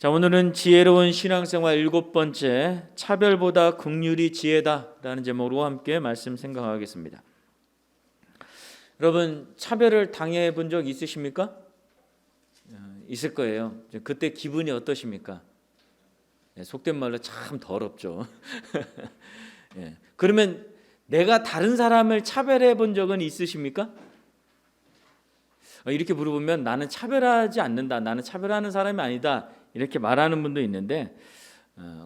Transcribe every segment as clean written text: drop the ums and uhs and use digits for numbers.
자, 오늘은 지혜로운 신앙생활 7번째, 차별보다 긍휼이 지혜다라는 제목으로 함께 말씀 생각하겠습니다. 여러분, 차별을 당해 본 적 있으십니까? 있을 거예요. 그때 기분이 어떠십니까? 속된 말로 참 더럽죠. 그러면 내가 다른 사람을 차별해 본 적은 있으십니까? 이렇게 물어보면 나는 차별하지 않는다, 나는 차별하는 사람이 아니다, 이렇게 말하는 분도 있는데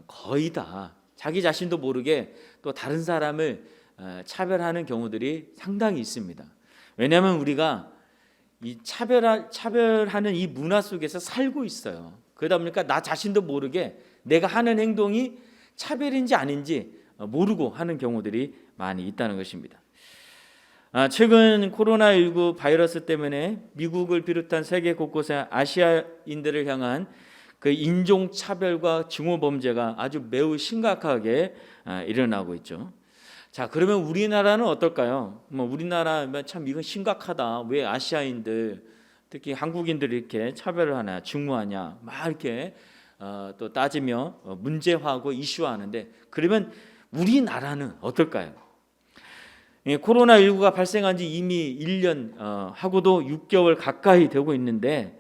거의 다 자기 자신도 모르게 또 다른 사람을 차별하는 경우들이 상당히 있습니다. 왜냐하면 우리가 이 차별하는 이 문화 속에서 살고 있어요. 그러다 보니까 나 자신도 모르게 내가 하는 행동이 차별인지 아닌지 모르고 하는 경우들이 많이 있다는 것입니다. 최근 코로나19 바이러스 때문에 미국을 비롯한 세계 곳곳에 아시아인들을 향한 그 인종차별과 증오범죄가 아주 매우 심각하게 일어나고 있죠. 자, 그러면 우리나라는 어떨까요? 우리나라 참 이건 심각하다. 왜 아시아인들, 특히 한국인들이 이렇게 차별을 하냐, 증오하냐, 막 이렇게 또 따지며 문제화하고 이슈화하는데, 그러면 우리나라는 어떨까요? 코로나19가 발생한 지 이미 1년 하고도 6개월 가까이 되고 있는데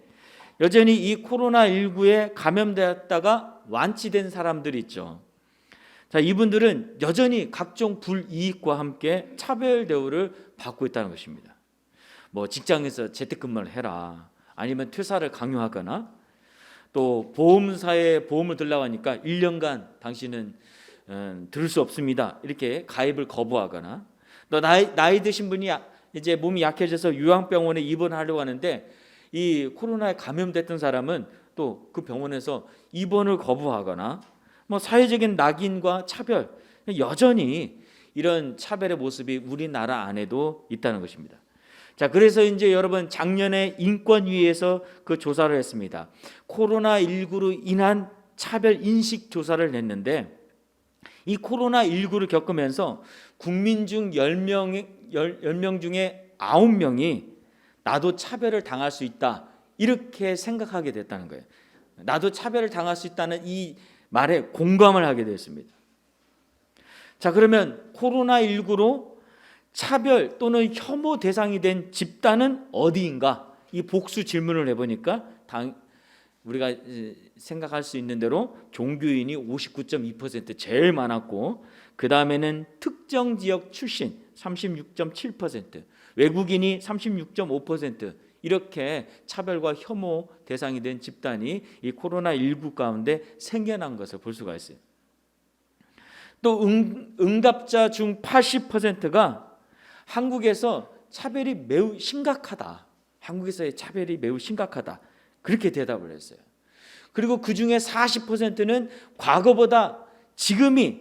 여전히 이 코로나19에 감염되었다가 완치된 사람들이 있죠. 자, 이분들은 여전히 각종 불이익과 함께 차별 대우를 받고 있다는 것입니다. 직장에서 재택근무를 해라, 아니면 퇴사를 강요하거나, 또 보험사에 보험을 들라고 하니까 1년간 당신은 들을 수 없습니다, 이렇게 가입을 거부하거나, 또 나이 드신 분이 이제 몸이 약해져서 요양병원에 입원하려고 하는데 이 코로나에 감염됐던 사람은 또 그 병원에서 입원을 거부하거나, 사회적인 낙인과 차별, 여전히 이런 차별의 모습이 우리나라 안에도 있다는 것입니다. 자, 그래서 이제 여러분, 작년에 인권위에서 그 조사를 했습니다. 코로나19로 인한 차별 인식 조사를 냈는데, 이 코로나19를 겪으면서 국민 중 10명 중에 9명이 나도 차별을 당할 수 있다, 이렇게 생각하게 됐다는 거예요. 나도 차별을 당할 수 있다는 이 말에 공감을 하게 되었습니다. 자, 그러면 코로나19로 차별 또는 혐오 대상이 된 집단은 어디인가? 이 복수 질문을 해보니까 우리가 생각할 수 있는 대로 종교인이 59.2% 제일 많았고, 그 다음에는 특정 지역 출신 36.7%, 외국인이 36.5%, 이렇게 차별과 혐오 대상이 된 집단이 이 코로나19 가운데 생겨난 것을 볼 수가 있어요. 또 응답자 중 80%가 한국에서 차별이 매우 심각하다, 한국에서의 차별이 매우 심각하다, 그렇게 대답을 했어요. 그리고 그 중에 40%는 과거보다 지금이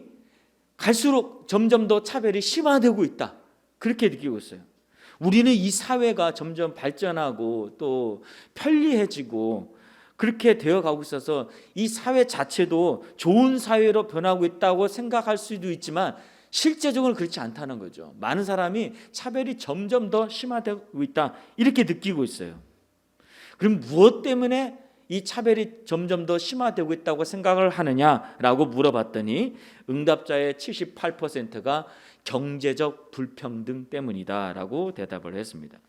갈수록 점점 더 차별이 심화되고 있다, 그렇게 느끼고 있어요. 우리는 이 사회가 점점 발전하고 또 편리해지고 그렇게 되어가고 있어서 이 사회 자체도 좋은 사회로 변하고 있다고 생각할 수도 있지만 실제적으로 그렇지 않다는 거죠. 많은 사람이 차별이 점점 더 심화되고 있다, 이렇게 느끼고 있어요. 그럼 무엇 때문에 이 차별이 점점 더 심화되고 있다고 생각을 하느냐라고 물어봤더니 응답자의 78%가 경제적 불평등 때문이다라고 대답을 했습니다.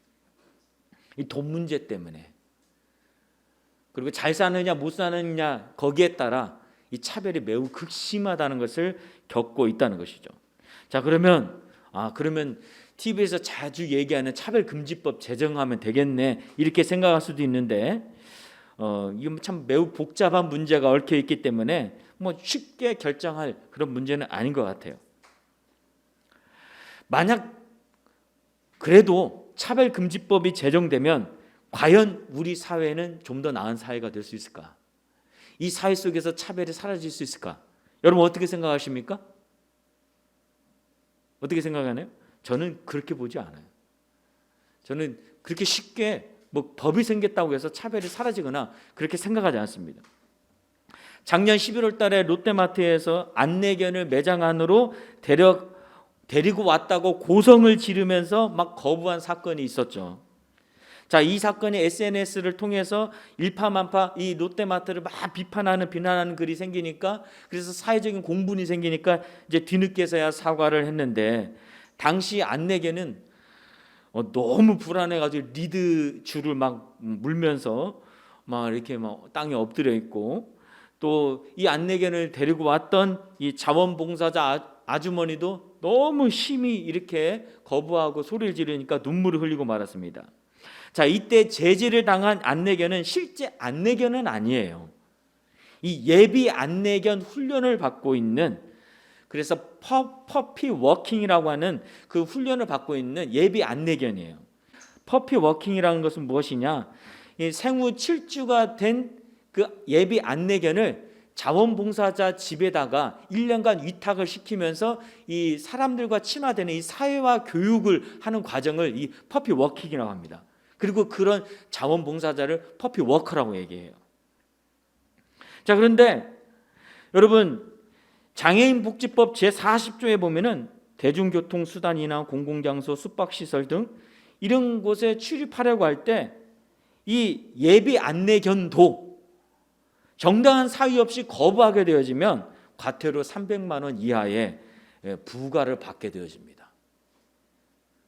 이 돈 문제 때문에, 그리고 잘 사느냐 못 사느냐, 거기에 따라 이 차별이 매우 극심하다는 것을 겪고 있다는 것이죠. 자, 그러면 TV에서 자주 얘기하는 차별금지법 제정하면 되겠네, 이렇게 생각할 수도 있는데 이건 참 매우 복잡한 문제가 얽혀 있기 때문에 쉽게 결정할 그런 문제는 아닌 것 같아요. 만약 그래도 차별금지법이 제정되면 과연 우리 사회는 좀 더 나은 사회가 될 수 있을까? 이 사회 속에서 차별이 사라질 수 있을까? 여러분, 어떻게 생각하십니까? 어떻게 생각하나요? 저는 그렇게 보지 않아요. 저는 그렇게 쉽게 법이 생겼다고 해서 차별이 사라지거나 그렇게 생각하지 않습니다. 작년 11월 달에 롯데마트에서 안내견을 매장 안으로 데리고 왔다고 고성을 지르면서 막 거부한 사건이 있었죠. 자, 이 사건이 SNS를 통해서 일파만파 이 롯데마트를 막 비난하는 글이 생기니까, 그래서 사회적인 공분이 생기니까 이제 뒤늦게서야 사과를 했는데, 당시 안내견은 너무 불안해가지고 리드 줄을 막 물면서 막 이렇게 막 땅에 엎드려 있고, 또 이 안내견을 데리고 왔던 이 자원봉사자 아주머니도 너무 심히 이렇게 거부하고 소리를 지르니까 눈물을 흘리고 말았습니다. 자, 이때 제지를 당한 안내견은 실제 안내견은 아니에요. 이 예비 안내견 훈련을 받고 있는, 그래서 퍼피 워킹이라고 하는 그 훈련을 받고 있는 예비 안내견이에요. 퍼피 워킹이라는 것은 무엇이냐? 이 생후 7주가 된 그 예비 안내견을 자원봉사자 집에다가 1년간 위탁을 시키면서 이 사람들과 친화되는 이 사회화 교육을 하는 과정을 이 퍼피 워킹이라고 합니다. 그리고 그런 자원봉사자를 퍼피 워커라고 얘기해요. 자, 그런데 여러분, 장애인 복지법 제40조에 보면은 대중교통수단이나 공공장소, 숙박시설 등 이런 곳에 출입하려고 할 때 이 예비 안내견도 정당한 사유 없이 거부하게 되어지면 과태료 300만 원 이하의 부과를 받게 되어집니다.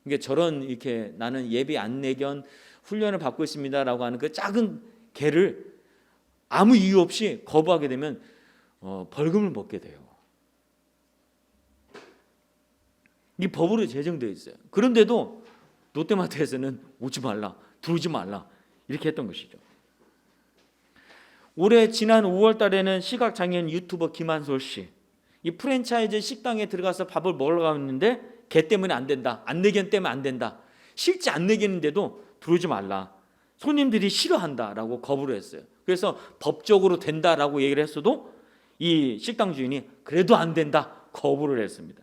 이게 저런 이렇게 나는 예비 안내견 훈련을 받고 있습니다라고 하는 그 작은 개를 아무 이유 없이 거부하게 되면 벌금을 먹게 돼요. 이 법으로 제정되어 있어요. 그런데도 롯데마트에서는 오지 말라, 들어오지 말라 이렇게 했던 것이죠. 올해 지난 5월 달에는 시각장애인 유튜버 김한솔 씨, 이 프랜차이즈 식당에 들어가서 밥을 먹으러 갔는데 개 때문에 안 된다, 안내견 때문에 안 된다, 실제 안내견인데도 들어오지 말라, 손님들이 싫어한다라고 거부를 했어요. 그래서 법적으로 된다라고 얘기를 했어도 이 식당 주인이 그래도 안 된다 거부를 했습니다.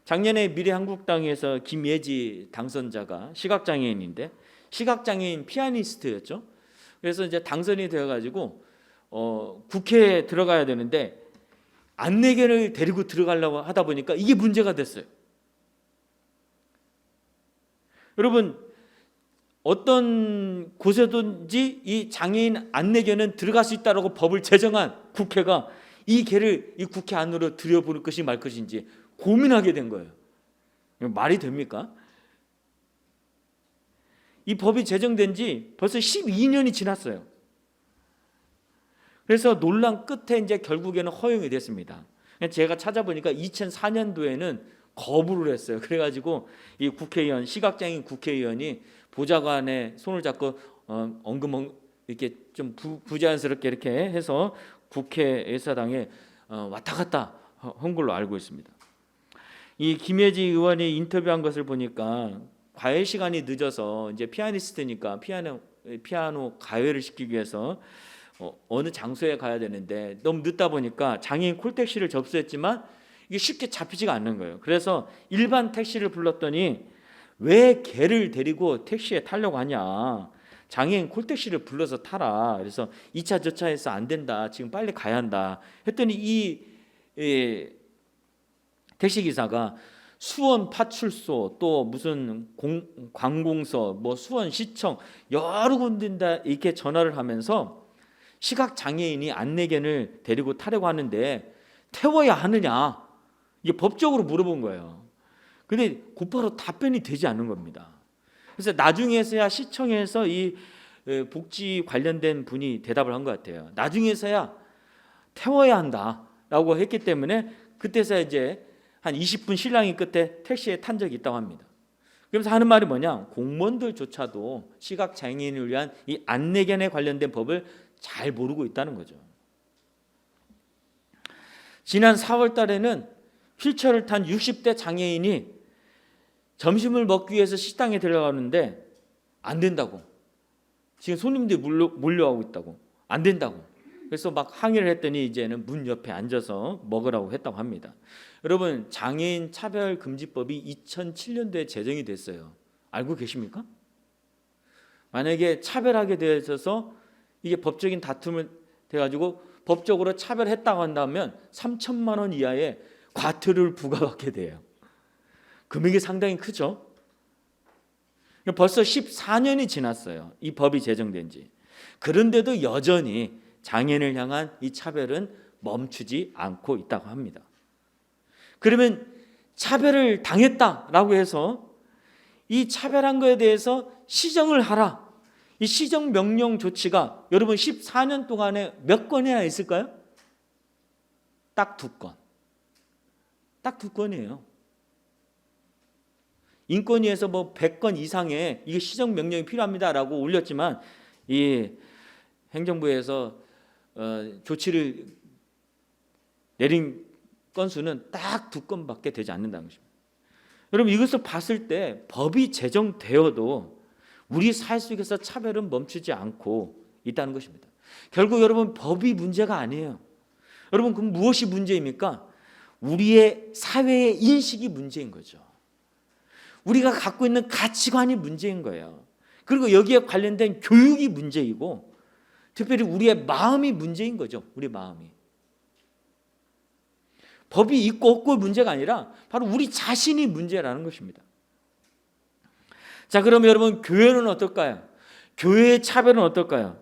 작년에 미래한국당에서 김예지 당선자가 시각장애인인데 시각장애인 피아니스트였죠. 그래서 이제 당선이 되어가지고 국회에 들어가야 되는데 안내견을 데리고 들어가려고 하다 보니까 이게 문제가 됐어요. 여러분, 어떤 곳에든지 이 장애인 안내견은 들어갈 수 있다라고 법을 제정한 국회가 이 개를 이 국회 안으로 들여볼 것이 말 것인지 고민하게 된 거예요. 말이 됩니까? 이 법이 제정된 지 벌써 12년이 지났어요. 그래서 논란 끝에 이제 결국에는 허용이 됐습니다. 제가 찾아보니까 2004년도에는 거부를 했어요. 그래가지고 이 국회의원, 시각장애인 국회의원이 보좌관의 손을 잡고 이렇게 좀 부자연스럽게 이렇게 해서 국회 의사당에 왔다 갔다 한 걸로 알고 있습니다. 이 김예지 의원이 인터뷰한 것을 보니까 과외 시간이 늦어서 이제 피아니스트니까 피아노 가외를 시키기 위해서 어느 장소에 가야 되는데 너무 늦다 보니까 장애인 콜택시를 접수했지만 이게 쉽게 잡히지가 않는 거예요. 그래서 일반 택시를 불렀더니 왜 걔를 데리고 택시에 타려고 하냐, 장애인 콜택시를 불러서 타라. 그래서 2차 저차해서 안 된다, 지금 빨리 가야 한다 했더니 이 택시기사가 수원 파출소 또 무슨 관공서 뭐 수원시청 여러 군데다 이렇게 전화를 하면서 시각장애인이 안내견을 데리고 타려고 하는데 태워야 하느냐 이게 법적으로 물어본 거예요. 근데 곧바로 답변이 되지 않는 겁니다. 그래서 나중에서야 시청에서 이 복지 관련된 분이 대답을 한 것 같아요. 나중에서야 태워야 한다라고 했기 때문에 그때서야 이제 한 20분 실랑이 끝에 택시에 탄 적이 있다고 합니다. 그러면서 하는 말이 뭐냐, 공무원들조차도 시각장애인을 위한 이 안내견에 관련된 법을 잘 모르고 있다는 거죠. 지난 4월 달에는 휠체어를 탄 60대 장애인이 점심을 먹기 위해서 식당에 들어가는데 안 된다고, 지금 손님들이 몰려오고 있다고, 안 된다고, 그래서 막 항의를 했더니 이제는 문 옆에 앉아서 먹으라고 했다고 합니다. 여러분, 장애인 차별금지법이 2007년도에 제정이 됐어요. 알고 계십니까? 만약에 차별하게 되어서 이게 법적인 다툼을 돼가지고 법적으로 차별했다고 한다면 3천만 원 이하의 과태료를 부과받게 돼요. 금액이 상당히 크죠. 벌써 14년이 지났어요. 이 법이 제정된 지. 그런데도 여전히 장애인을 향한 이 차별은 멈추지 않고 있다고 합니다. 그러면 차별을 당했다라고 해서 이 차별한 거에 대해서 시정을 하라. 이 시정 명령 조치가 여러분 14년 동안에 몇 건이나 있을까요? 딱 2건. 딱 2건이에요. 인권위에서 뭐 100건 이상의 이게 시정 명령이 필요합니다라고 올렸지만 이 행정부에서 조치를 내린 건수는 딱 2건밖에 되지 않는다는 것입니다. 여러분 이것을 봤을 때 법이 제정되어도 우리 사회 속에서 차별은 멈추지 않고 있다는 것입니다. 결국 여러분 법이 문제가 아니에요. 여러분 그럼 무엇이 문제입니까? 우리의 사회의 인식이 문제인 거죠. 우리가 갖고 있는 가치관이 문제인 거예요. 그리고 여기에 관련된 교육이 문제이고 특별히 우리의 마음이 문제인 거죠. 우리 마음이. 법이 있고 없고의 문제가 아니라 바로 우리 자신이 문제라는 것입니다. 자, 그럼 여러분 교회는 어떨까요? 교회의 차별은 어떨까요?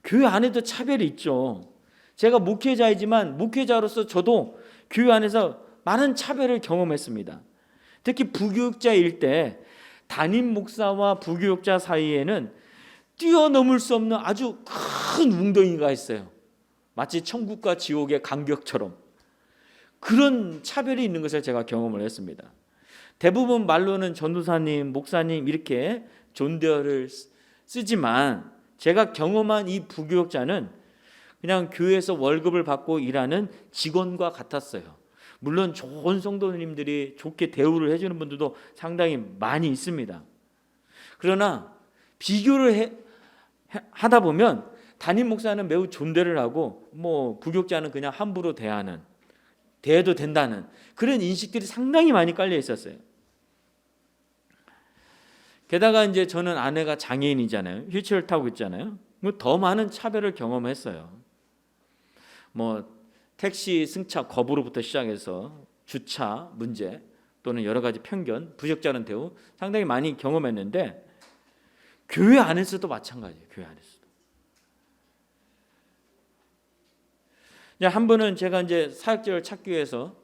교회 안에도 차별이 있죠. 제가 목회자이지만 목회자로서 저도 교회 안에서 많은 차별을 경험했습니다. 특히 부교육자일 때 담임 목사와 부교육자 사이에는 뛰어넘을 수 없는 아주 큰 웅덩이가 있어요. 마치 천국과 지옥의 간격처럼 그런 차별이 있는 것을 제가 경험을 했습니다. 대부분 말로는 전도사님, 목사님 이렇게 존대어를 쓰지만 제가 경험한 이 부교육자는 그냥 교회에서 월급을 받고 일하는 직원과 같았어요. 물론 좋은 성도님들이 좋게 대우를 해주는 분들도 상당히 많이 있습니다. 그러나 비교를 하다 보면 담임 목사는 매우 존대를 하고 뭐 부교육자는 그냥 함부로 대해도 된다는 그런 인식들이 상당히 많이 깔려 있었어요. 게다가 이제 저는 아내가 장애인이잖아요. 휠체어를 타고 있잖아요. 더 많은 차별을 경험했어요. 뭐 택시 승차 거부로부터 시작해서 주차 문제 또는 여러 가지 편견, 부적절한 대우 상당히 많이 경험했는데 교회 안에서도 마찬가지예요. 교회 안에서도. 한 번은 제가 이제 사역자를 찾기 위해서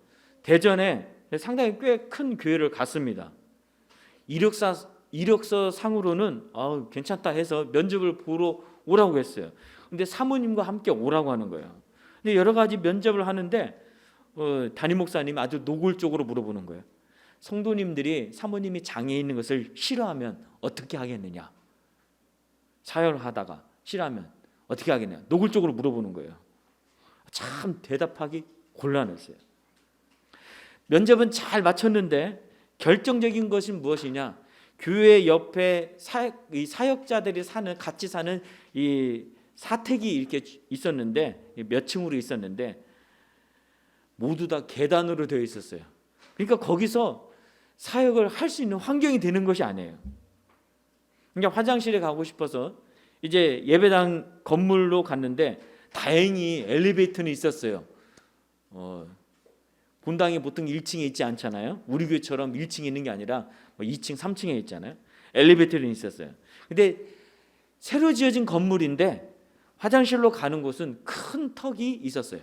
대전에 상당히 꽤 큰 교회를 갔습니다. 이력서 상으로는 괜찮다 해서 면접을 보러 오라고 했어요. 근데 사모님과 함께 오라고 하는 거예요. 근데 여러 가지 면접을 하는데 담임 목사님이 아주 노골적으로 물어보는 거예요. 성도님들이 사모님이 장애 있는 것을 싫어하면 어떻게 하겠느냐? 사역을 하다가 싫어하면 어떻게 하겠느냐? 노골적으로 물어보는 거예요. 참 대답하기 곤란했어요. 면접은 잘 마쳤는데 결정적인 것은 무엇이냐? 교회 옆에 사역자들이 같이 사는 이 사택이 이렇게 있었는데 몇 층으로 있었는데 모두 다 계단으로 되어 있었어요. 그러니까 거기서 사역을 할 수 있는 환경이 되는 것이 아니에요. 그러니까 화장실에 가고 싶어서 이제 예배당 건물로 갔는데 다행히 엘리베이터는 있었어요. 본당이 보통 1층에 있지 않잖아요. 우리 교회처럼 1층에 있는 게 아니라 2층, 3층에 있잖아요. 엘리베이터는 있었어요. 근데 새로 지어진 건물인데 화장실로 가는 곳은 큰 턱이 있었어요.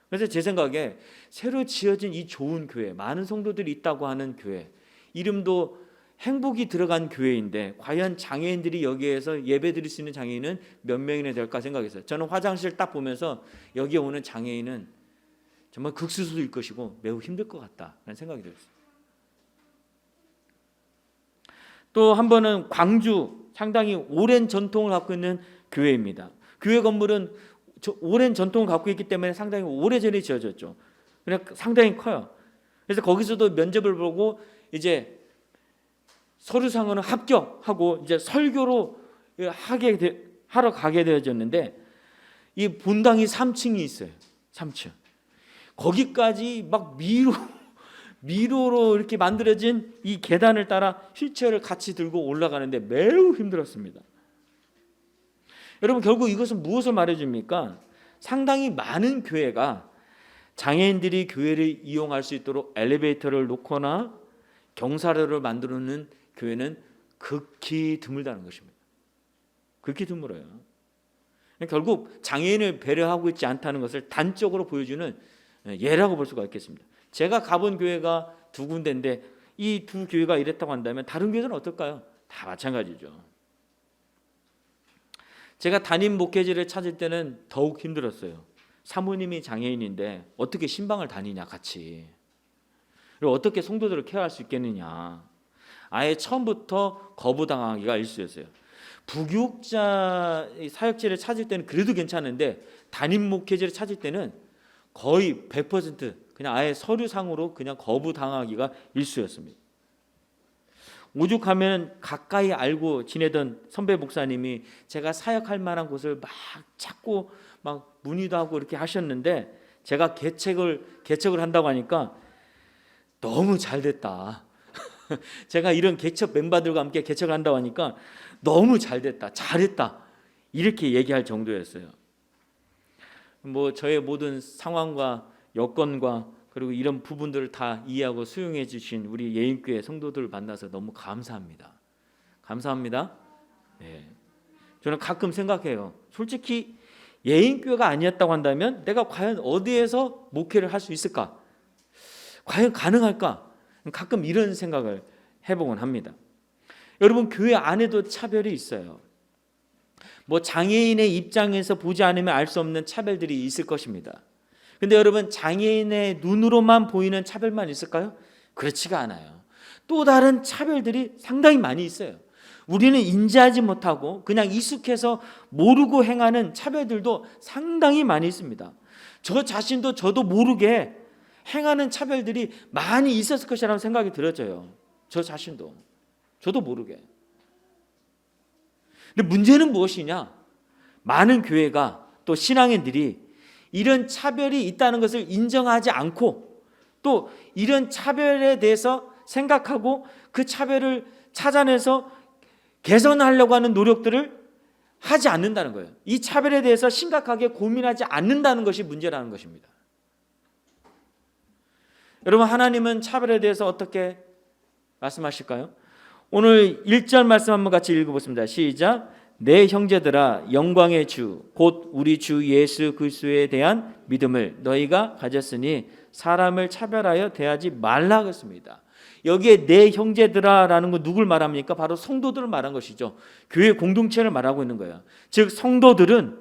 그래서 제 생각에 새로 지어진 이 좋은 교회, 많은 성도들이 있다고 하는 교회, 이름도 행복이 들어간 교회인데 과연 장애인들이 여기에서 예배드릴 수 있는 장애인은 몇 명이나 될까 생각했어요. 저는 화장실 딱 보면서 여기에 오는 장애인은 정말 극소수일 것이고 매우 힘들 것 같다라는 생각이 들었어요. 또 한 번은 광주 상당히 오랜 전통을 갖고 있는 교회입니다. 교회 건물은 오랜 전통을 갖고 있기 때문에 상당히 오래전에 지어졌죠. 그러니까 상당히 커요. 그래서 거기서도 면접을 보고 이제 서류상으로는 합격하고 이제 설교로 하러 가게 되어졌는데 이 본당이 3층이 있어요. 3층. 거기까지 막 미로로 이렇게 만들어진 이 계단을 따라 휠체어를 같이 들고 올라가는데 매우 힘들었습니다. 여러분 결국 이것은 무엇을 말해줍니까? 상당히 많은 교회가 장애인들이 교회를 이용할 수 있도록 엘리베이터를 놓거나 경사로를 만들어 놓는 교회는 극히 드물다는 것입니다. 극히 드물어요. 결국 장애인을 배려하고 있지 않다는 것을 단적으로 보여주는 예라고 볼 수가 있겠습니다. 제가 가본 교회가 두 군데인데 이 두 교회가 이랬다고 한다면 다른 교회는 어떨까요? 다 마찬가지죠. 제가 담임 목회지를 찾을 때는 더욱 힘들었어요. 사모님이 장애인인데 어떻게 신방을 다니냐 같이. 그리고 어떻게 성도들을 케어할 수 있겠느냐. 아예 처음부터 거부당하기가 일쑤였어요. 부교육자 사역지를 찾을 때는 그래도 괜찮은데 담임 목회지를 찾을 때는 거의 100% 그냥 아예 서류상으로 그냥 거부당하기가 일쑤였습니다. 오죽하면 가까이 알고 지내던 선배 목사님이 제가 사역할 만한 곳을 막 찾고 막 문의도 하고 이렇게 하셨는데 제가 개척을 한다고 하니까 너무 잘 됐다. 제가 이런 개척 멤버들과 함께 개척을 한다고 하니까 너무 잘 됐다. 잘했다. 이렇게 얘기할 정도였어요. 뭐 저의 모든 상황과 여건과 그리고 이런 부분들을 다 이해하고 수용해 주신 우리 예인교회 성도들을 만나서 너무 감사합니다. 감사합니다. 네. 저는 가끔 생각해요. 솔직히 예인교회가 아니었다고 한다면 내가 과연 어디에서 목회를 할 수 있을까? 과연 가능할까? 가끔 이런 생각을 해보곤 합니다. 여러분, 교회 안에도 차별이 있어요. 뭐 장애인의 입장에서 보지 않으면 알 수 없는 차별들이 있을 것입니다. 근데 여러분, 장애인의 눈으로만 보이는 차별만 있을까요? 그렇지가 않아요. 또 다른 차별들이 상당히 많이 있어요. 우리는 인지하지 못하고 그냥 익숙해서 모르고 행하는 차별들도 상당히 많이 있습니다. 저 자신도 저도 모르게 행하는 차별들이 많이 있었을 것이라는 생각이 들어져요. 저 자신도 저도 모르게. 근데 문제는 무엇이냐? 많은 교회가 또 신앙인들이 이런 차별이 있다는 것을 인정하지 않고 또 이런 차별에 대해서 생각하고 그 차별을 찾아내서 개선하려고 하는 노력들을 하지 않는다는 거예요. 이 차별에 대해서 심각하게 고민하지 않는다는 것이 문제라는 것입니다. 여러분, 하나님은 차별에 대해서 어떻게 말씀하실까요? 오늘 1절 말씀 한번 같이 읽어보겠습니다. 시작. 내 형제들아, 영광의 주 곧 우리 주 예수 그리스도에 대한 믿음을 너희가 가졌으니 사람을 차별하여 대하지 말라 그랬습니다. 여기에 내 형제들아라는 건 누굴 말합니까? 바로 성도들을 말한 것이죠. 교회 공동체를 말하고 있는 거예요. 즉 성도들은,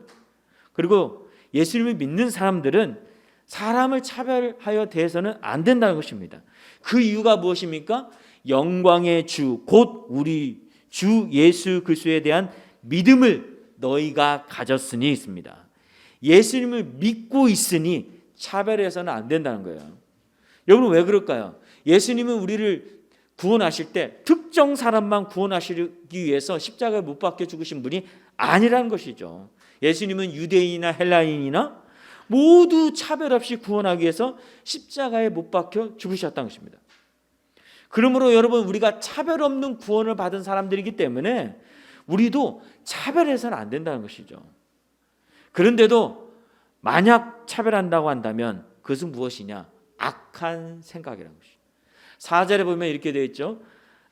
그리고 예수님을 믿는 사람들은 사람을 차별하여 대해서는 안 된다는 것입니다. 그 이유가 무엇입니까? 영광의 주 곧 우리 주 예수 그리스도에 대한 믿음을 너희가 가졌으니 있습니다. 예수님을 믿고 있으니 차별해서는 안 된다는 거예요. 여러분, 왜 그럴까요? 예수님은 우리를 구원하실 때 특정 사람만 구원하시기 위해서 십자가에 못 박혀 죽으신 분이 아니라는 것이죠. 예수님은 유대인이나 헬라인이나 모두 차별 없이 구원하기 위해서 십자가에 못 박혀 죽으셨다는 것입니다. 그러므로 여러분, 우리가 차별 없는 구원을 받은 사람들이기 때문에 우리도 차별해서는 안 된다는 것이죠. 그런데도 만약 차별한다고 한다면 그것은 무엇이냐? 악한 생각이라는 것이죠. 4절에 보면 이렇게 되어 있죠.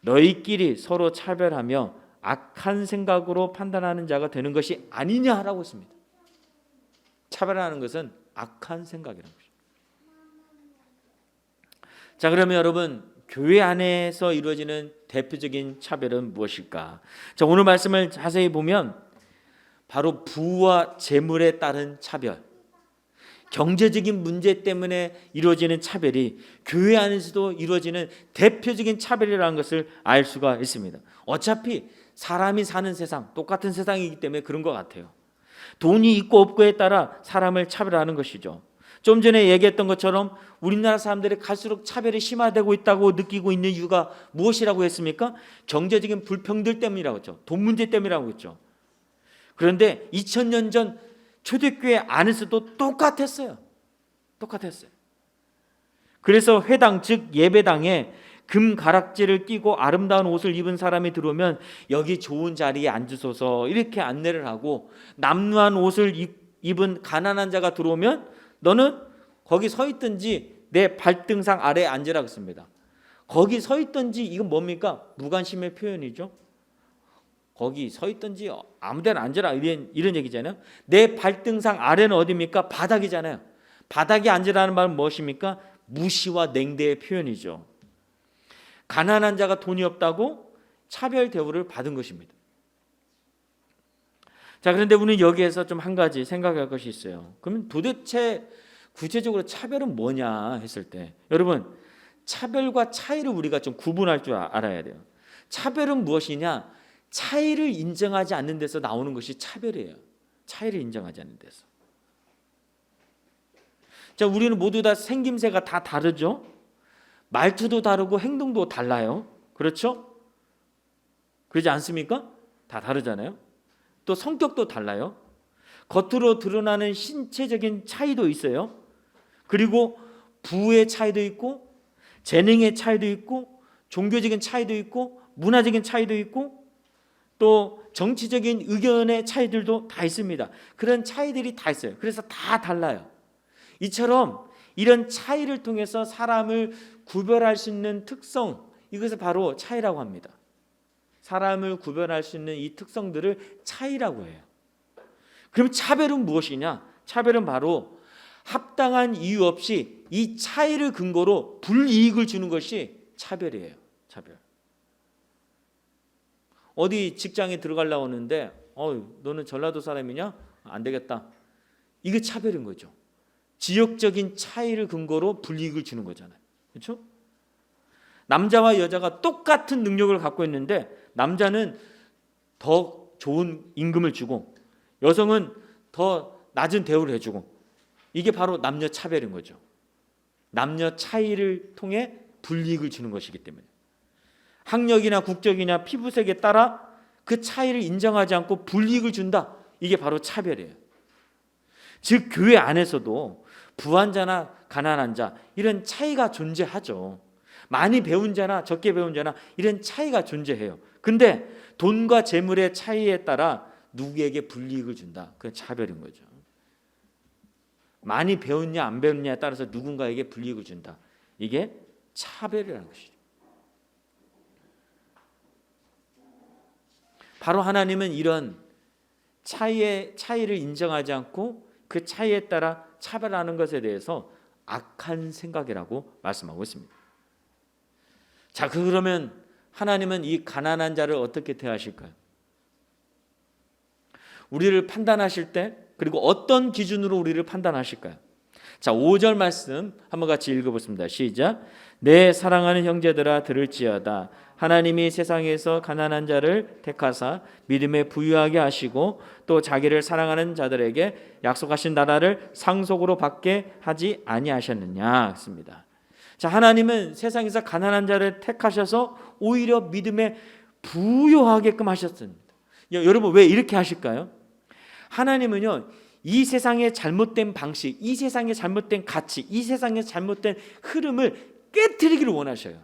너희끼리 서로 차별하며 악한 생각으로 판단하는 자가 되는 것이 아니냐라고 했습니다. 차별하는 것은 악한 생각이라는 것이죠. 자, 그러면 여러분, 교회 안에서 이루어지는 대표적인 차별은 무엇일까? 자, 오늘 말씀을 자세히 보면 바로 부와 재물에 따른 차별, 경제적인 문제 때문에 이루어지는 차별이 교회 안에서도 이루어지는 대표적인 차별이라는 것을 알 수가 있습니다. 어차피 사람이 사는 세상, 똑같은 세상이기 때문에 그런 것 같아요. 돈이 있고 없고에 따라 사람을 차별하는 것이죠. 좀 전에 얘기했던 것처럼 우리나라 사람들이 갈수록 차별이 심화되고 있다고 느끼고 있는 이유가 무엇이라고 했습니까? 경제적인 불평등 때문이라고 했죠. 돈 문제 때문이라고 했죠. 그런데 2000년 전 초대교회 안에서도 똑같았어요. 그래서 회당, 즉 예배당에 금 가락지를 끼고 아름다운 옷을 입은 사람이 들어오면 여기 좋은 자리에 앉으소서 이렇게 안내를 하고, 남루한 옷을 입은 가난한 자가 들어오면 너는 거기 서 있든지 내 발등상 아래에 앉으라고 했습니다. 거기 서 있든지 이건 뭡니까? 무관심의 표현이죠. 거기 서 있든지 아무데나 앉아라 이런 얘기잖아요. 내 발등상 아래는 어디입니까? 바닥이잖아요. 바닥에 앉으라는 말은 무엇입니까? 무시와 냉대의 표현이죠. 가난한 자가 돈이 없다고 차별 대우를 받은 것입니다. 자, 그런데 우리는 여기에서 좀 한 가지 생각할 것이 있어요. 그러면 도대체 구체적으로 차별은 뭐냐 했을 때, 여러분, 차별과 차이를 우리가 좀 구분할 줄 알아야 돼요. 차별은 무엇이냐? 차이를 인정하지 않는 데서 나오는 것이 차별이에요. 차이를 인정하지 않는 데서. 자, 우리는 모두 다 생김새가 다 다르죠. 말투도 다르고 행동도 달라요. 그렇죠? 그러지 않습니까? 다 다르잖아요. 또 성격도 달라요. 겉으로 드러나는 신체적인 차이도 있어요. 그리고 부의 차이도 있고, 재능의 차이도 있고, 종교적인 차이도 있고, 문화적인 차이도 있고, 또 정치적인 의견의 차이들도 다 있습니다. 그런 차이들이 다 있어요. 그래서 다 달라요. 이처럼 이런 차이를 통해서 사람을 구별할 수 있는 특성, 이것을 바로 차이라고 합니다. 사람을 구별할 수 있는 이 특성들을 차이라고 해요. 그럼 차별은 무엇이냐? 차별은 바로 합당한 이유 없이 이 차이를 근거로 불이익을 주는 것이 차별이에요. 차별. 어디 직장에 들어가려고 하는데 너는 전라도 사람이냐? 안 되겠다. 이게 차별인 거죠. 지역적인 차이를 근거로 불이익을 주는 거잖아요. 그렇죠? 남자와 여자가 똑같은 능력을 갖고 있는데 남자는 더 좋은 임금을 주고 여성은 더 낮은 대우를 해주고, 이게 바로 남녀 차별인 거죠. 남녀 차이를 통해 불이익을 주는 것이기 때문에. 학력이나 국적이나 피부색에 따라 그 차이를 인정하지 않고 불이익을 준다. 이게 바로 차별이에요. 즉 교회 안에서도 부한 자나 가난한 자 이런 차이가 존재하죠. 많이 배운 자나 적게 배운 자나 이런 차이가 존재해요. 근데 돈과 재물의 차이에 따라 누구에게 불이익을 준다. 그건 차별인 거죠. 많이 배웠냐 안 배웠냐에 따라서 누군가에게 불이익을 준다. 이게 차별이라는 것이죠. 바로 하나님은 이런 차이를 인정하지 않고 그 차이에 따라 차별하는 것에 대해서 악한 생각이라고 말씀하고 있습니다. 자, 그러면 하나님은 이 가난한 자를 어떻게 대하실까요? 우리를 판단하실 때, 그리고 어떤 기준으로 우리를 판단하실까요? 자, 5절 말씀 한번 같이 읽어보겠습니다. 시작. 내 사랑하는 형제들아 들을지어다. 하나님이 세상에서 가난한 자를 택하사 믿음에 부유하게 하시고 또 자기를 사랑하는 자들에게 약속하신 나라를 상속으로 받게 하지 아니하셨느냐 했습니다. 자, 하나님은 세상에서 가난한 자를 택하셔서 오히려 믿음에 부유하게끔 하셨습니다. 여러분 왜 이렇게 하실까요? 하나님은요, 이 세상의 잘못된 방식, 이 세상의 잘못된 가치, 이 세상의 잘못된 흐름을 깨트리기를 원하셔요.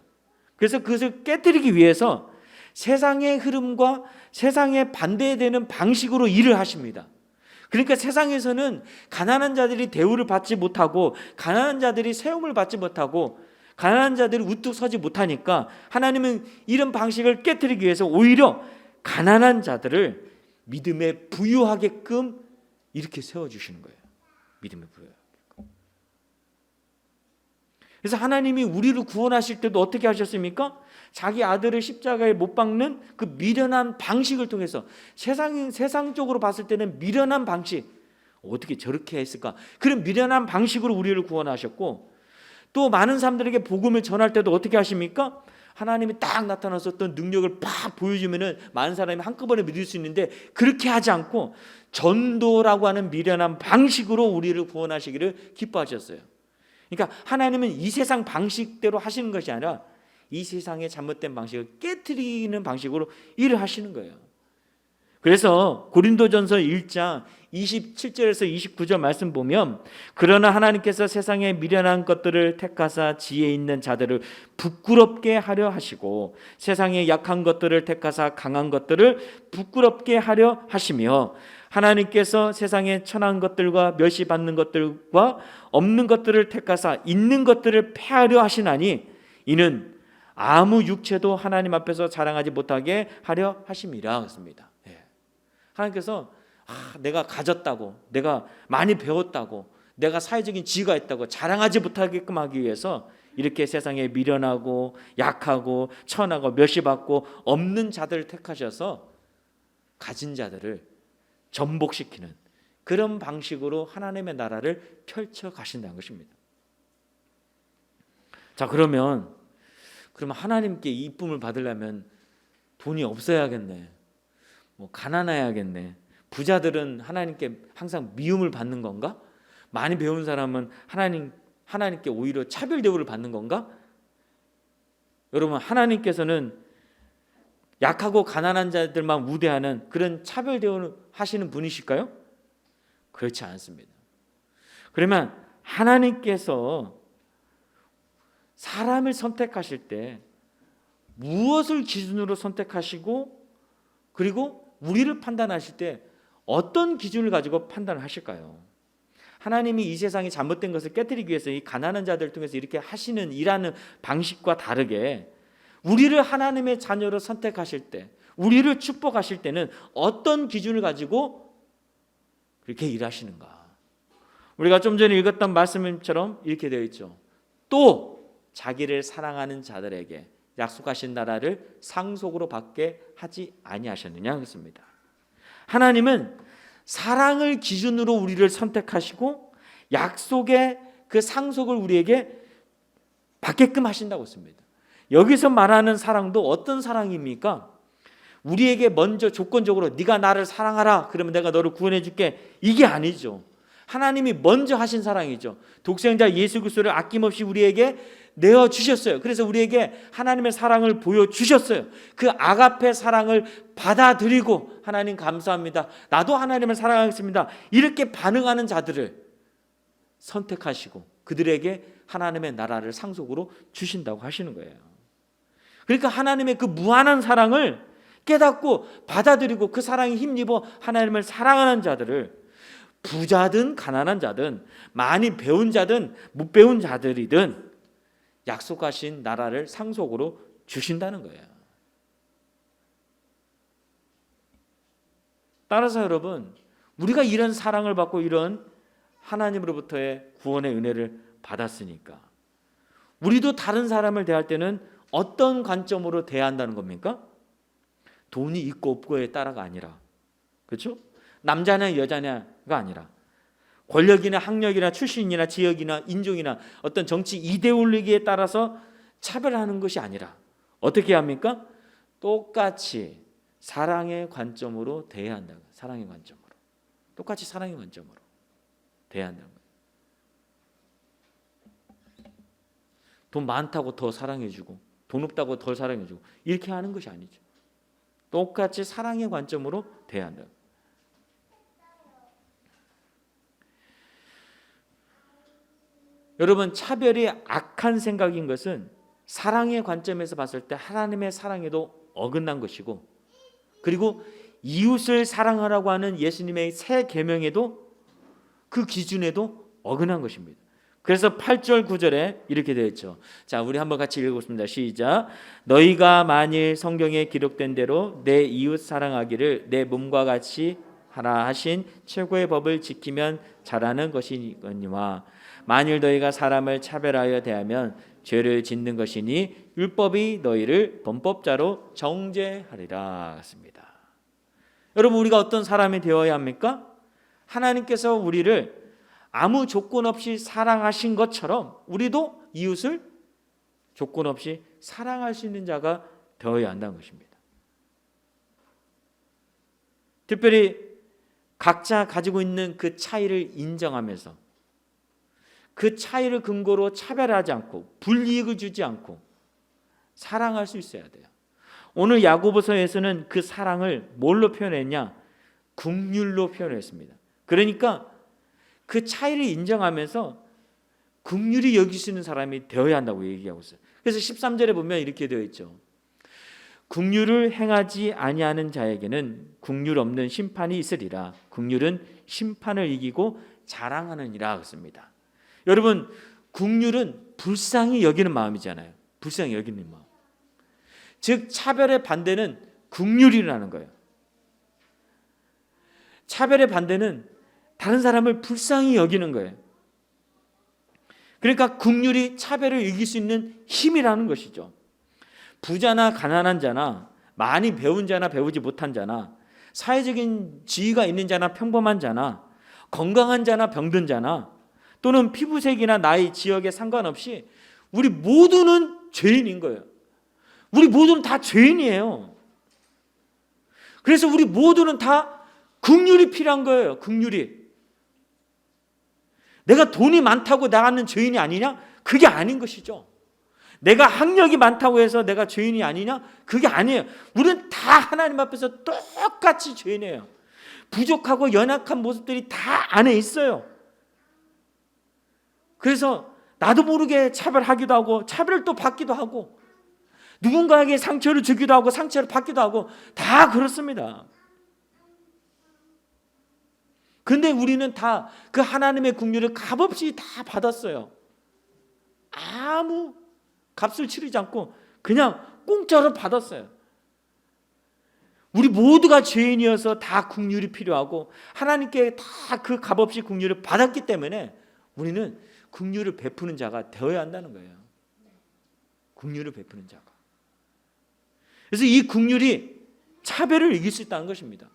그래서 그것을 깨트리기 위해서 세상의 흐름과 세상에 반대되는 방식으로 일을 하십니다. 그러니까 세상에서는 가난한 자들이 대우를 받지 못하고 가난한 자들이 세움을 받지 못하고 가난한 자들이 우뚝 서지 못하니까 하나님은 이런 방식을 깨트리기 위해서 오히려 가난한 자들을 믿음에 부유하게끔 이렇게 세워주시는 거예요. 믿음에 부유하게끔. 그래서 하나님이 우리를 구원하실 때도 어떻게 하셨습니까? 자기 아들을 십자가에 못 박는 그 미련한 방식을 통해서 세상적으로 봤을 때는 미련한 방식, 어떻게 저렇게 했을까? 그런 미련한 방식으로 우리를 구원하셨고, 또 많은 사람들에게 복음을 전할 때도 어떻게 하십니까? 하나님이 딱 나타나서 어떤 능력을 팍 보여주면은 많은 사람이 한꺼번에 믿을 수 있는데 그렇게 하지 않고 전도라고 하는 미련한 방식으로 우리를 구원하시기를 기뻐하셨어요. 그러니까 하나님은 이 세상 방식대로 하시는 것이 아니라 이 세상의 잘못된 방식을 깨트리는 방식으로 일을 하시는 거예요. 그래서 고린도전서 1장 27절에서 29절 말씀 보면, 그러나 하나님께서 세상의 미련한 것들을 택하사 지혜 있는 자들을 부끄럽게 하려 하시고 세상의 약한 것들을 택하사 강한 것들을 부끄럽게 하려 하시며, 하나님께서 세상의 천한 것들과 멸시받는 것들과 없는 것들을 택하사 있는 것들을 패하려 하시나니 이는 아무 육체도 하나님 앞에서 자랑하지 못하게 하려 하심이라 했습니다. 하나님께서 내가 가졌다고, 내가 많이 배웠다고, 내가 사회적인 지위가 있다고 자랑하지 못하게끔 하기 위해서 이렇게 세상에 미련하고 약하고 천하고 멸시받고 없는 자들을 택하셔서 가진 자들을 전복시키는 그런 방식으로 하나님의 나라를 펼쳐 가신다는 것입니다. 자, 그러면 하나님께 이쁨을 받으려면 돈이 없어야겠네, 가난해야겠네, 부자들은 하나님께 항상 미움을 받는 건가? 많이 배운 사람은 하나님께 오히려 차별 대우를 받는 건가? 여러분, 하나님께서는 약하고 가난한 자들만 우대하는 그런 차별 대우를 하시는 분이실까요? 그렇지 않습니다. 그러면 하나님께서 사람을 선택하실 때 무엇을 기준으로 선택하시고, 그리고 우리를 판단하실 때 어떤 기준을 가지고 판단을 하실까요? 하나님이 이 세상이 잘못된 것을 깨뜨리기 위해서 이 가난한 자들을 통해서 이렇게 하시는 일하는 방식과 다르게 우리를 하나님의 자녀로 선택하실 때, 우리를 축복하실 때는 어떤 기준을 가지고 그렇게 일하시는가? 우리가 좀 전에 읽었던 말씀처럼 이렇게 되어 있죠. 또 자기를 사랑하는 자들에게 약속하신 나라를 상속으로 받게 하지 아니하셨느냐 그랬습니다. 하나님은 사랑을 기준으로 우리를 선택하시고 약속의 그 상속을 우리에게 받게끔 하신다고 했습니다. 여기서 말하는 사랑도 어떤 사랑입니까? 우리에게 먼저 조건적으로 네가 나를 사랑하라 그러면 내가 너를 구원해 줄게, 이게 아니죠. 하나님이 먼저 하신 사랑이죠. 독생자 예수 그리스도를 아낌없이 우리에게 내어주셨어요. 그래서 우리에게 하나님의 사랑을 보여주셨어요. 그 아가페 사랑을 받아들이고 하나님 감사합니다, 나도 하나님을 사랑하겠습니다, 이렇게 반응하는 자들을 선택하시고 그들에게 하나님의 나라를 상속으로 주신다고 하시는 거예요. 그러니까 하나님의 그 무한한 사랑을 깨닫고 받아들이고 그 사랑에 힘입어 하나님을 사랑하는 자들을, 부자든 가난한 자든 많이 배운 자든 못 배운 자들이든 약속하신 나라를 상속으로 주신다는 거예요. 따라서 여러분, 우리가 이런 사랑을 받고 이런 하나님으로부터의 구원의 은혜를 받았으니까 우리도 다른 사람을 대할 때는 어떤 관점으로 대해야 한다는 겁니까? 돈이 있고 없고에 따라가 아니라, 그렇죠? 남자냐 여자냐가 아니라 권력이나 학력이나 출신이나 지역이나 인종이나 어떤 정치 이데올로기에 따라서 차별하는 것이 아니라 어떻게 합니까? 똑같이 사랑의 관점으로 대해야 한다. 사랑의 관점으로, 똑같이 사랑의 관점으로 대해야 한다는 거예요. 돈 많다고 더 사랑해주고 돈 없다고 덜 사랑해주고 이렇게 하는 것이 아니죠. 똑같이 사랑의 관점으로 대해야 한다. 여러분, 차별이 악한 생각인 것은 사랑의 관점에서 봤을 때 하나님의 사랑에도 어긋난 것이고, 그리고 이웃을 사랑하라고 하는 예수님의 새 계명에도 그 기준에도 어긋난 것입니다. 그래서 8절 9절에 이렇게 되어 있죠. 자, 우리 한번 같이 읽어보겠습니다. 시작. 너희가 만일 성경에 기록된 대로 내 이웃 사랑하기를 내 몸과 같이 하라 하신 최고의 법을 지키면 잘하는 것이니와 만일 너희가 사람을 차별하여 대하면 죄를 짓는 것이니 율법이 너희를 범법자로 정죄하리라 했습니다. 여러분, 우리가 어떤 사람이 되어야 합니까? 하나님께서 우리를 아무 조건 없이 사랑하신 것처럼 우리도 이웃을 조건 없이 사랑할 수 있는 자가 되어야 한다는 것입니다. 특별히 각자 가지고 있는 그 차이를 인정하면서 그 차이를 근거로 차별하지 않고 불이익을 주지 않고 사랑할 수 있어야 돼요. 오늘 야고보서에서는 그 사랑을 뭘로 표현했냐? 긍휼로 표현했습니다. 그러니까 그 차이를 인정하면서 긍휼히 여길 수 있는 사람이 되어야 한다고 얘기하고 있어요. 그래서 13절에 보면 이렇게 되어 있죠. 긍휼을 행하지 아니하는 자에게는 긍휼 없는 심판이 있으리라. 긍휼은 심판을 이기고 자랑하느니라 그랬습니다. 여러분, 긍휼은 불쌍히 여기는 마음이잖아요. 불쌍히 여기는 마음. 즉 차별의 반대는 긍휼이라는 거예요. 차별의 반대는 다른 사람을 불쌍히 여기는 거예요. 그러니까 긍휼이 차별을 이길 수 있는 힘이라는 것이죠. 부자나 가난한 자나 많이 배운 자나 배우지 못한 자나 사회적인 지위가 있는 자나 평범한 자나 건강한 자나 병든 자나 또는 피부색이나 나이, 지역에 상관없이 우리 모두는 죄인인 거예요. 우리 모두는 다 죄인이에요. 그래서 우리 모두는 다 긍휼이 필요한 거예요. 긍휼이. 내가 돈이 많다고 나가는 죄인이 아니냐? 그게 아닌 것이죠. 내가 학력이 많다고 해서 내가 죄인이 아니냐? 그게 아니에요. 우리는 다 하나님 앞에서 똑같이 죄인이에요. 부족하고 연약한 모습들이 다 안에 있어요. 그래서 나도 모르게 차별하기도 하고 차별을 또 받기도 하고 누군가에게 상처를 주기도 하고 상처를 받기도 하고 다 그렇습니다. 근데 우리는 다 그 하나님의 긍휼을 값없이 다 받았어요. 아무 값을 치르지 않고 그냥 공짜로 받았어요. 우리 모두가 죄인이어서 다 긍휼이 필요하고 하나님께 다 그 값없이 긍휼을 받았기 때문에 우리는 긍휼을 베푸는 자가 되어야 한다는 거예요. 긍휼을 베푸는 자가. 그래서 이 긍휼이 차별을 이길 수 있다는 것입니다.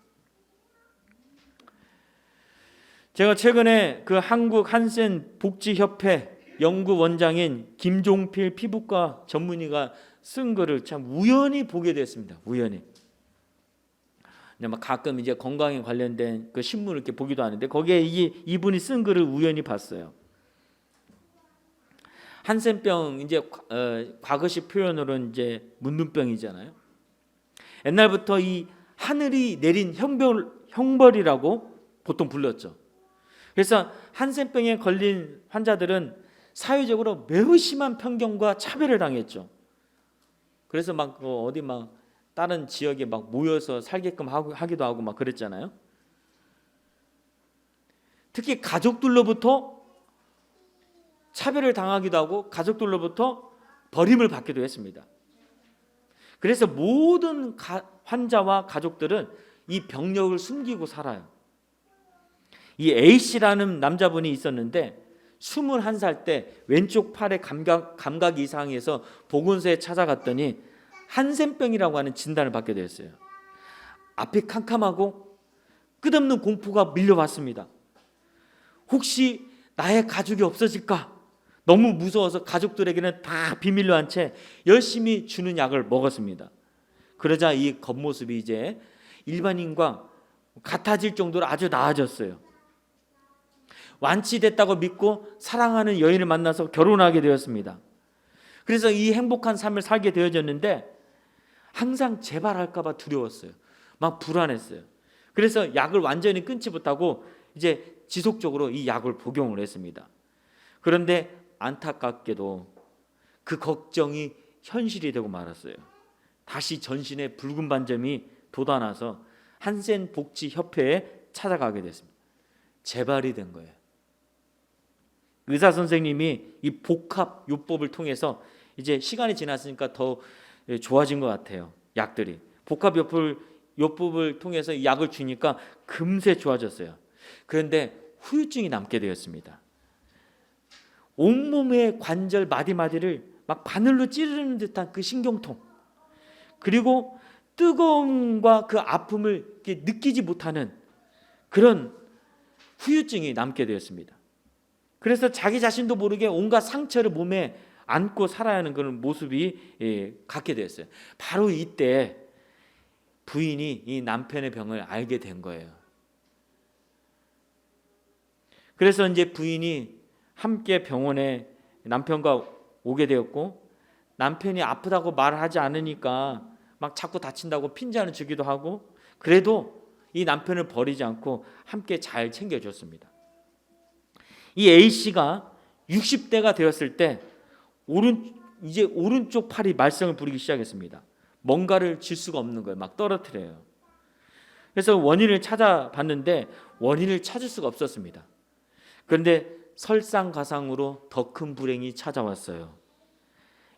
제가 최근에 그 한국 한센 복지협회 연구원장인 김종필 피부과 전문의가 쓴 글을 참 우연히 보게 됐습니다. 우연히. 가끔 이제 건강에 관련된 그 신문을 이렇게 보기도 하는데 거기에 이분이 쓴 글을 우연히 봤어요. 한센병 이제 과거식 표현으로는 이제 문둥병이잖아요. 옛날부터 이 하늘이 내린 형벌이라고 보통 불렀죠. 그래서 한센병에 걸린 환자들은 사회적으로 매우 심한 편견과 차별을 당했죠. 그래서 어디 다른 지역에 모여서 살게끔 하기도 하고 그랬잖아요. 특히 가족들로부터 차별을 당하기도 하고 가족들로부터 버림을 받기도 했습니다. 그래서 모든 환자와 가족들은 이 병력을 숨기고 살아요. 이 A씨라는 남자분이 있었는데 21살 때 왼쪽 팔에 감각이 이상해서 보건소에 찾아갔더니 한센병이라고 하는 진단을 받게 되었어요. 앞이 캄캄하고 끝없는 공포가 밀려왔습니다. 혹시 나의 가족이 없어질까? 너무 무서워서 가족들에게는 다 비밀로 한 채 열심히 주는 약을 먹었습니다. 그러자 이 겉모습이 이제 일반인과 같아질 정도로 아주 나아졌어요. 완치됐다고 믿고 사랑하는 여인을 만나서 결혼하게 되었습니다. 그래서 이 행복한 삶을 살게 되어졌는데 항상 재발할까 봐 두려웠어요. 불안했어요. 그래서 약을 완전히 끊지 못하고 이제 지속적으로 이 약을 복용을 했습니다. 그런데 안타깝게도 그 걱정이 현실이 되고 말았어요. 다시 전신에 붉은 반점이 돋아나서 한센 복지협회에 찾아가게 됐습니다. 재발이 된 거예요. 의사 선생님이 이 복합 요법을 통해서 이제 시간이 지났으니까 더 좋아진 것 같아요. 약들이 복합 요법을 통해서 이 약을 주니까 금세 좋아졌어요. 그런데 후유증이 남게 되었습니다. 온몸의 관절 마디마디를 바늘로 찌르는 듯한 그 신경통, 그리고 뜨거움과 그 아픔을 느끼지 못하는 그런 후유증이 남게 되었습니다. 그래서 자기 자신도 모르게 온갖 상처를 몸에 안고 살아야 하는 그런 모습이 갖게 되었어요. 바로 이때 부인이 이 남편의 병을 알게 된 거예요. 그래서 이제 부인이 함께 병원에 남편과 오게 되었고, 남편이 아프다고 말을 하지 않으니까 자꾸 다친다고 핀잔을 주기도 하고, 그래도 이 남편을 버리지 않고 함께 잘 챙겨줬습니다. 이 A씨가 60대가 되었을 때 이제 오른쪽 팔이 말썽을 부리기 시작했습니다. 뭔가를 질 수가 없는 거예요. 떨어뜨려요. 그래서 원인을 찾아봤는데 원인을 찾을 수가 없었습니다. 그런데 설상가상으로 더 큰 불행이 찾아왔어요.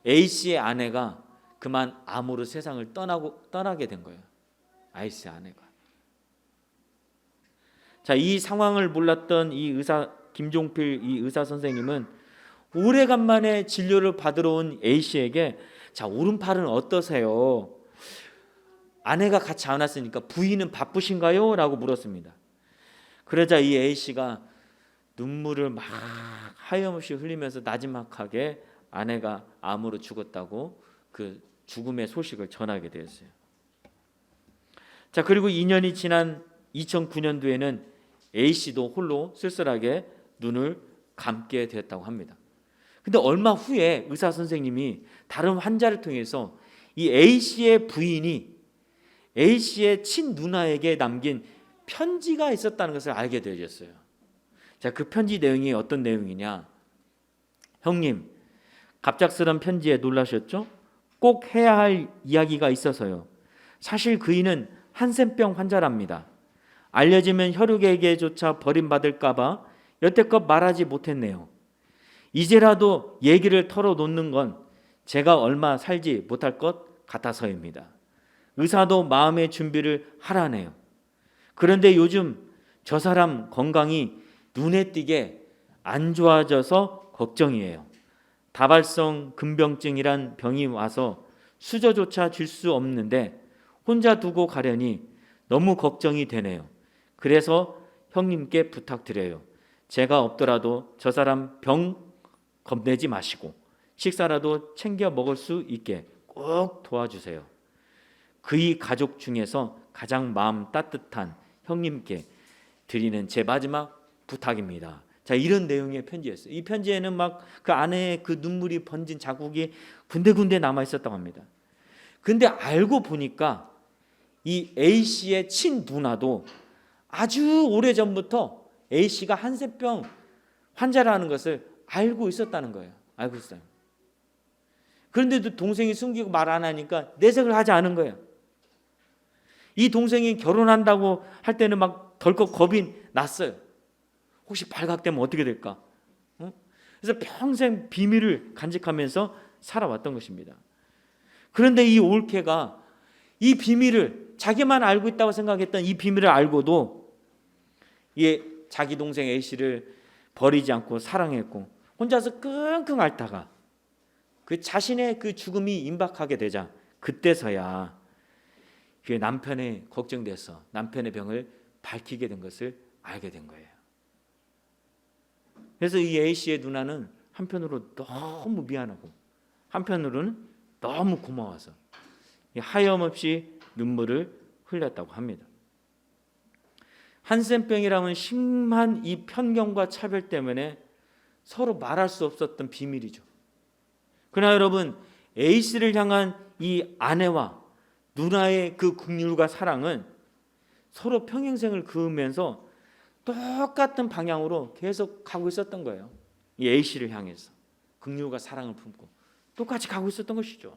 A씨의 아내가 그만 암으로 세상을 떠나게 된 거예요. 아이스의 아내가. 자, 이 상황을 몰랐던 이 의사 김종필 이 의사 선생님은 오래간만에 진료를 받으러 온 A 씨에게 자, 오른팔은 어떠세요? 아내가 같이 안 왔으니까 부인은 바쁘신가요? 라고 물었습니다. 그러자 이 A 씨가 눈물을 막 하염없이 흘리면서 나지막하게 아내가 암으로 죽었다고 그 죽음의 소식을 전하게 되었어요. 자, 그리고 2년이 지난 2009년도에는 A 씨도 홀로 쓸쓸하게 눈을 감게 되었다고 합니다. 근데 얼마 후에 의사 선생님이 다른 환자를 통해서 이 A 씨의 부인이 A 씨의 친누나에게 남긴 편지가 있었다는 것을 알게 되었어요. 자, 그 편지 내용이 어떤 내용이냐? 형님, 갑작스런 편지에 놀라셨죠? 꼭 해야 할 이야기가 있어서요. 사실 그이는 한센병 환자랍니다. 알려지면 혈육에게조차 버림받을까 봐 여태껏 말하지 못했네요. 이제라도 얘기를 털어놓는 건 제가 얼마 살지 못할 것 같아서입니다. 의사도 마음의 준비를 하라네요. 그런데 요즘 저 사람 건강이 눈에 띄게 안 좋아져서 걱정이에요. 다발성 근병증이란 병이 와서 수저조차 줄 수 없는데 혼자 두고 가려니 너무 걱정이 되네요. 그래서 형님께 부탁드려요. 제가 없더라도 저 사람 병 겁내지 마시고 식사라도 챙겨 먹을 수 있게 꼭 도와주세요. 그의 가족 중에서 가장 마음 따뜻한 형님께 드리는 제 마지막 부탁입니다. 자, 이런 내용의 편지였어요. 이 편지에는 막 그 아내의 그 눈물이 번진 자국이 군데군데 남아 있었다고 합니다. 근데 알고 보니까 이 A 씨의 친누나도 아주 오래전부터 A 씨가 한센병 환자라는 것을 알고 있었다는 거예요. 알고 있어요. 그런데도 동생이 숨기고 말 안 하니까 내색을 하지 않은 거예요. 이 동생이 결혼한다고 할 때는 막 덜컥 겁이 났어요. 혹시 발각되면 어떻게 될까? 그래서 평생 비밀을 간직하면서 살아왔던 것입니다. 그런데 이 올케가 이 비밀을 자기만 알고 있다고 생각했던 이 비밀을 알고도 자기 동생 A씨를 버리지 않고 사랑했고 혼자서 끙끙 앓다가 그 자신의 그 죽음이 임박하게 되자 그때서야 그 남편이 걱정돼서 남편의 병을 밝히게 된 것을 알게 된 거예요. 그래서 이 A씨의 누나는 한편으로 너무 미안하고 한편으로는 너무 고마워서 하염없이 눈물을 흘렸다고 합니다. 한센병이라면 심한 이 편견과 차별 때문에 서로 말할 수 없었던 비밀이죠. 그러나 여러분, A씨를 향한 이 아내와 누나의 그 긍휼과 사랑은 서로 평행생을 그으면서 똑같은 방향으로 계속 가고 있었던 거예요. 이 A씨를 향해서 긍휼과 사랑을 품고 똑같이 가고 있었던 것이죠.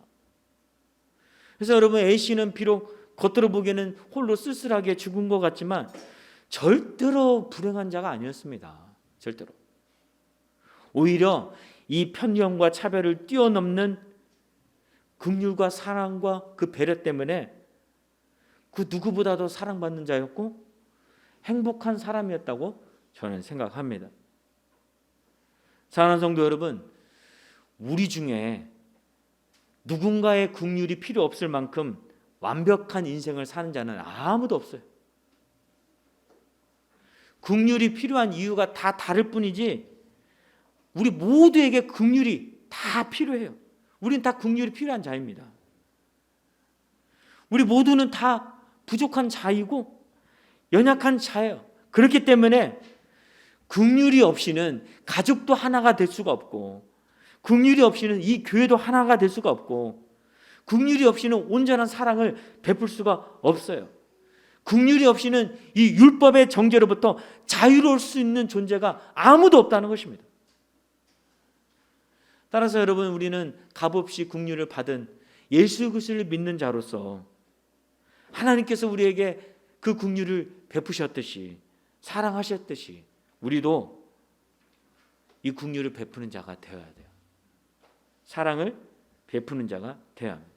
그래서 여러분, A씨는 비록 겉으로 보기에는 홀로 쓸쓸하게 죽은 것 같지만 절대로 불행한 자가 아니었습니다. 절대로. 오히려 이 편견과 차별을 뛰어넘는 긍휼과 사랑과 그 배려 때문에 그 누구보다도 사랑받는 자였고 행복한 사람이었다고 저는 생각합니다. 사랑하는 성도 여러분, 우리 중에 누군가의 긍휼이 필요 없을 만큼 완벽한 인생을 사는 자는 아무도 없어요. 긍휼이 필요한 이유가 다 다를 뿐이지 우리 모두에게 긍휼이 다 필요해요. 우린 다 긍휼이 필요한 자입니다. 우리 모두는 다 부족한 자이고 연약한 자예요. 그렇기 때문에 긍휼이 없이는 가족도 하나가 될 수가 없고 긍휼이 없이는 이 교회도 하나가 될 수가 없고 긍휼이 없이는 온전한 사랑을 베풀 수가 없어요. 긍휼이 없이는 이 율법의 정죄로부터 자유로울 수 있는 존재가 아무도 없다는 것입니다. 따라서 여러분, 우리는 값없이 긍휼을 받은 예수 그리스도를 믿는 자로서 하나님께서 우리에게 그 긍휼을 베푸셨듯이 사랑하셨듯이 우리도 이 긍휼을 베푸는 자가 되어야 돼요. 사랑을 베푸는 자가 되어야 합니다.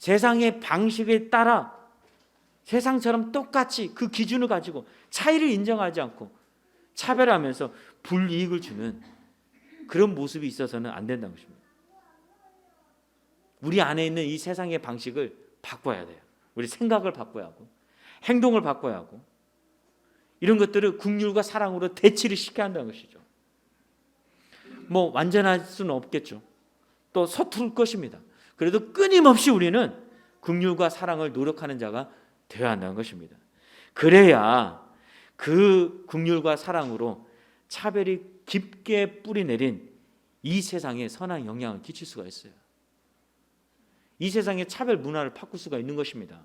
세상의 방식에 따라 세상처럼 똑같이 그 기준을 가지고 차이를 인정하지 않고 차별하면서 불이익을 주는 그런 모습이 있어서는 안 된다는 것입니다. 우리 안에 있는 이 세상의 방식을 바꿔야 돼요. 우리 생각을 바꿔야 하고 행동을 바꿔야 하고 이런 것들을 긍휼과 사랑으로 대치를 시켜야 한다는 것이죠. 뭐 완전할 수는 없겠죠. 또 서투를 것입니다. 그래도 끊임없이 우리는 긍휼과 사랑을 노력하는 자가 되어야 한다는 것입니다. 그래야 그 긍휼과 사랑으로 차별이 깊게 뿌리내린 이 세상에 선한 영향을 끼칠 수가 있어요. 이 세상의 차별 문화를 바꿀 수가 있는 것입니다.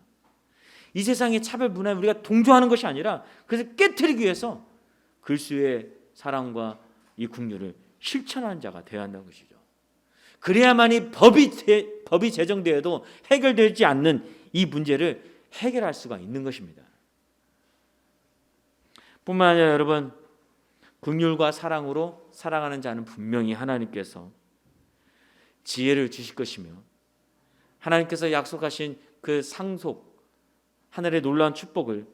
이 세상의 차별 문화에 우리가 동조하는 것이 아니라 그래서 깨트리기 위해서 그리스도의 사랑과 이 긍휼을 실천하는 자가 되어야 한다는 것이죠. 그래야만이 법이 제정되어도 해결되지 않는 이 문제를 해결할 수가 있는 것입니다. 뿐만 아니라 여러분, 긍휼과 사랑으로 살아가는 자는 분명히 하나님께서 지혜를 주실 것이며 하나님께서 약속하신 그 상속 하늘의 놀라운 축복을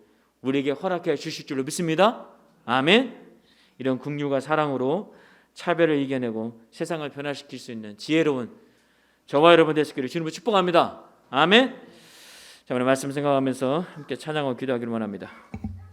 우리에게 허락해 주실 줄로 믿습니다. 아멘. 이런 긍휼과 사랑으로 차별을 이겨내고 세상을 변화시킬 수 있는 지혜로운 저와 여러분 되시기를 주님으로 축복합니다. 아멘. 자, 오늘 말씀 생각하면서 함께 찬양하고 기도하기를 원합니다.